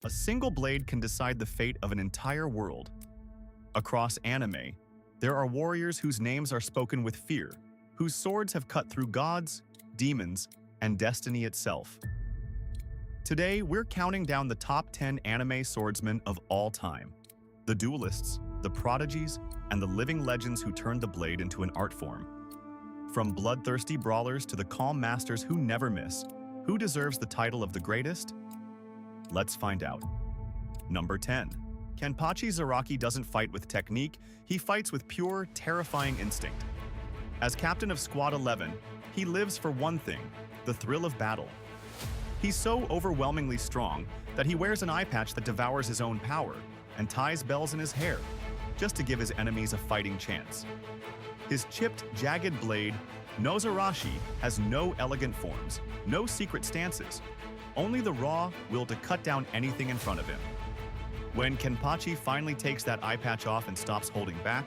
A single blade can decide the fate of an entire world. Across anime, there are warriors whose names are spoken with fear, whose swords have cut through gods, demons, and destiny itself. Today, we're counting down the top 10 anime swordsmen of all time. The duelists, the prodigies, and the living legends who turned the blade into an art form. From bloodthirsty brawlers to the calm masters who never miss, who deserves the title of the greatest? Let's find out. Number 10. Kenpachi Zaraki doesn't fight with technique, he fights with pure, terrifying instinct. As captain of Squad 11, he lives for one thing, the thrill of battle. He's so overwhelmingly strong that he wears an eye patch that devours his own power and ties bells in his hair, just to give his enemies a fighting chance. His chipped, jagged blade, Nozarashi, has no elegant forms, no secret stances, only the raw will to cut down anything in front of him. When Kenpachi finally takes that eye patch off and stops holding back,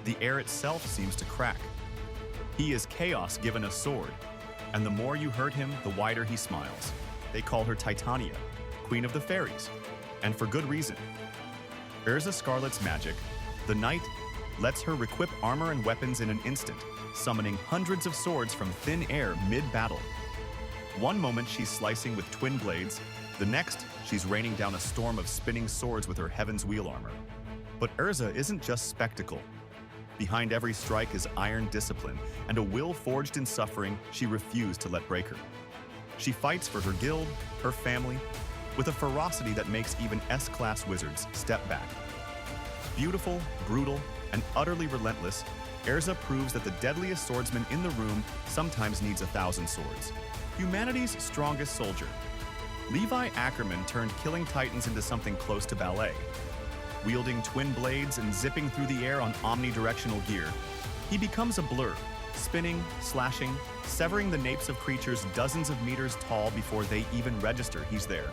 the air itself seems to crack. He is chaos given a sword, and the more you hurt him, the wider he smiles. They call her Titania, Queen of the Fairies, and for good reason. Erza Scarlet's magic, the Knight, lets her equip armor and weapons in an instant, summoning hundreds of swords from thin air mid-battle. One moment she's slicing with twin blades, the next she's raining down a storm of spinning swords with her Heaven's Wheel armor. But Erza isn't just spectacle. Behind every strike is iron discipline and a will forged in suffering she refused to let break her. She fights for her guild, her family, with a ferocity that makes even S-class wizards step back. Beautiful, brutal, and utterly relentless, Erza proves that the deadliest swordsman in the room sometimes needs 1,000 swords. Humanity's strongest soldier. Levi Ackerman turned killing titans into something close to ballet. Wielding twin blades and zipping through the air on omnidirectional gear, he becomes a blur, spinning, slashing, severing the napes of creatures dozens of meters tall before they even register he's there.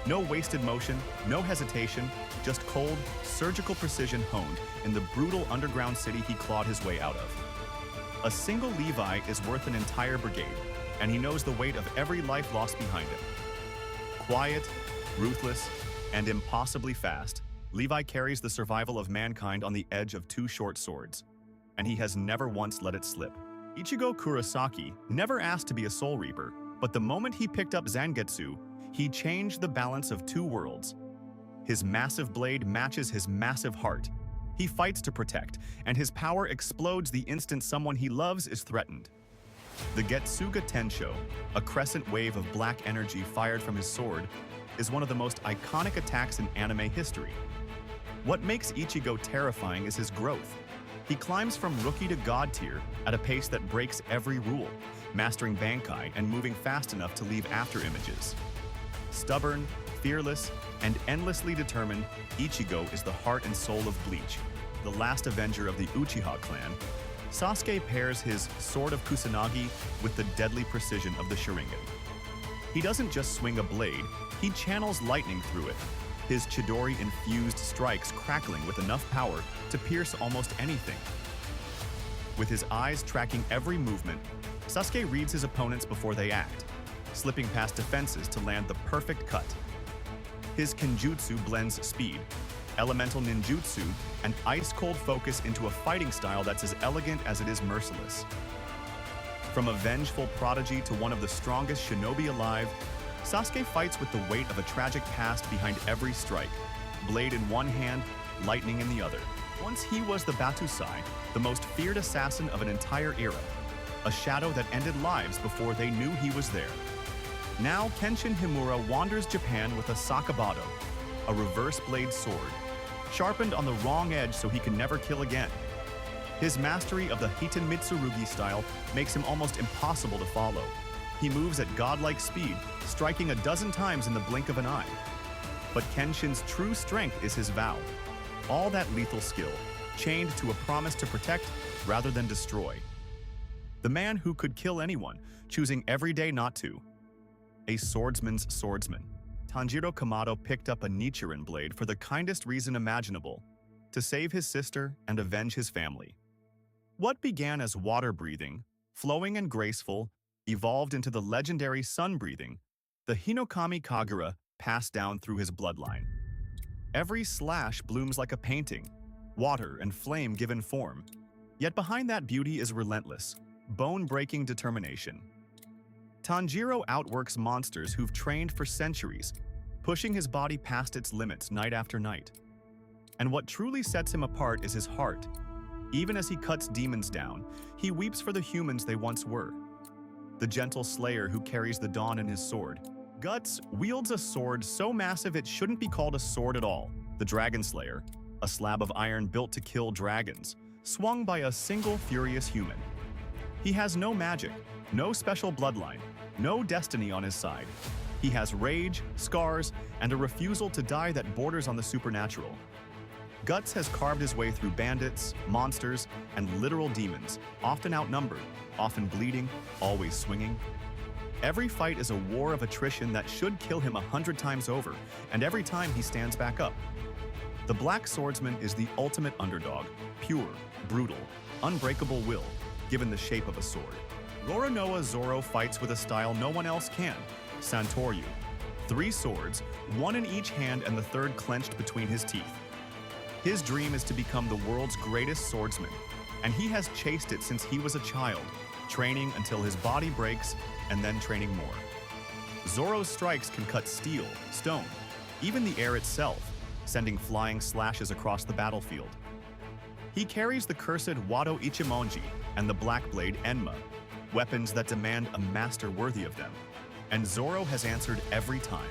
No wasted motion, no hesitation, just cold, surgical precision honed in the brutal underground city he clawed his way out of. A single Levi is worth an entire brigade, and he knows the weight of every life lost behind him. Quiet, ruthless, and impossibly fast, Levi carries the survival of mankind on the edge of two short swords, and he has never once let it slip. Ichigo Kurosaki never asked to be a Soul Reaper, but the moment he picked up Zangetsu, he changed the balance of two worlds. His massive blade matches his massive heart. He fights to protect, and his power explodes the instant someone he loves is threatened. The Getsuga Tensho, a crescent wave of black energy fired from his sword, is one of the most iconic attacks in anime history. What makes Ichigo terrifying is his growth. He climbs from rookie to god tier at a pace that breaks every rule, mastering Bankai and moving fast enough to leave after images. Stubborn, fearless, and endlessly determined, Ichigo is the heart and soul of Bleach, the last avenger of the Uchiha clan. Sasuke pairs his Sword of Kusanagi with the deadly precision of the Sharingan. He doesn't just swing a blade, he channels lightning through it, his Chidori-infused strikes crackling with enough power to pierce almost anything. With his eyes tracking every movement, Sasuke reads his opponents before they act, slipping past defenses to land the perfect cut. His Kenjutsu blends speed, elemental ninjutsu, and ice-cold focus into a fighting style that's as elegant as it is merciless. From a vengeful prodigy to one of the strongest shinobi alive, Sasuke fights with the weight of a tragic past behind every strike, blade in one hand, lightning in the other. Once he was the Batusai, the most feared assassin of an entire era, a shadow that ended lives before they knew he was there. Now Kenshin Himura wanders Japan with a Sakabado, a reverse blade sword, sharpened on the wrong edge so he can never kill again. His mastery of the Hiten Mitsurugi style makes him almost impossible to follow. He moves at godlike speed, striking a dozen times in the blink of an eye. But Kenshin's true strength is his vow. All that lethal skill, chained to a promise to protect rather than destroy. The man who could kill anyone, choosing every day not to. A swordsman's swordsman. Tanjiro Kamado picked up a Nichiren blade for the kindest reason imaginable, to save his sister and avenge his family. What began as water-breathing, flowing and graceful, evolved into the legendary sun-breathing, the Hinokami Kagura passed down through his bloodline. Every slash blooms like a painting, water and flame given form. Yet behind that beauty is relentless, bone-breaking determination. Tanjiro outworks monsters who've trained for centuries, pushing his body past its limits night after night. And what truly sets him apart is his heart. Even as he cuts demons down, he weeps for the humans they once were. The gentle slayer who carries the dawn in his sword. Guts wields a sword so massive it shouldn't be called a sword at all. The Dragon Slayer, a slab of iron built to kill dragons, swung by a single furious human. He has no magic, no special bloodline, no destiny on his side. He has rage, scars, and a refusal to die that borders on the supernatural. Guts has carved his way through bandits, monsters, and literal demons, often outnumbered, often bleeding, always swinging. Every fight is a war of attrition that should kill him 100 times over, and every time he stands back up. The Black Swordsman is the ultimate underdog, pure, brutal, unbreakable will, given the shape of a sword. Roronoa Zoro fights with a style no one else can, Santoryu. 3 swords, one in each hand and the third clenched between his teeth. His dream is to become the world's greatest swordsman, and he has chased it since he was a child, training until his body breaks and then training more. Zoro's strikes can cut steel, stone, even the air itself, sending flying slashes across the battlefield. He carries the cursed Wado Ichimonji and the Black Blade Enma, weapons that demand a master worthy of them. And Zoro has answered every time.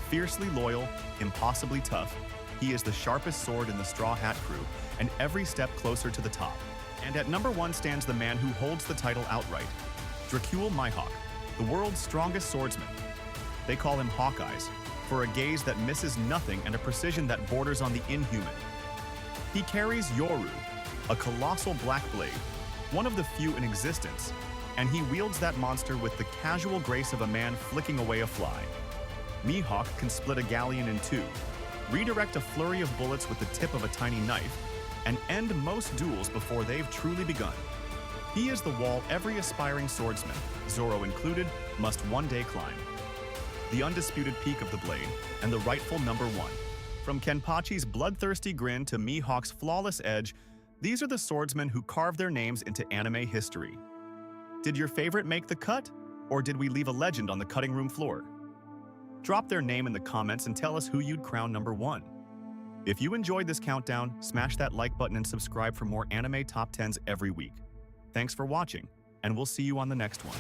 Fiercely loyal, impossibly tough, he is the sharpest sword in the Straw Hat crew, and every step closer to the top. And at number 1 stands the man who holds the title outright, Dracule Mihawk, the world's strongest swordsman. They call him Hawkeyes, for a gaze that misses nothing and a precision that borders on the inhuman. He carries Yoru, a colossal black blade, one of the few in existence, and he wields that monster with the casual grace of a man flicking away a fly. Mihawk can split a galleon in 2, redirect a flurry of bullets with the tip of a tiny knife, and end most duels before they've truly begun. He is the wall every aspiring swordsman, Zoro included, must one day climb. The undisputed peak of the blade, and the rightful number 1. From Kenpachi's bloodthirsty grin to Mihawk's flawless edge, these are the swordsmen who carve their names into anime history. Did your favorite make the cut? Or did we leave a legend on the cutting room floor? Drop their name in the comments and tell us who you'd crown number 1. If you enjoyed this countdown, smash that like button and subscribe for more anime top 10s every week. Thanks for watching, and we'll see you on the next one.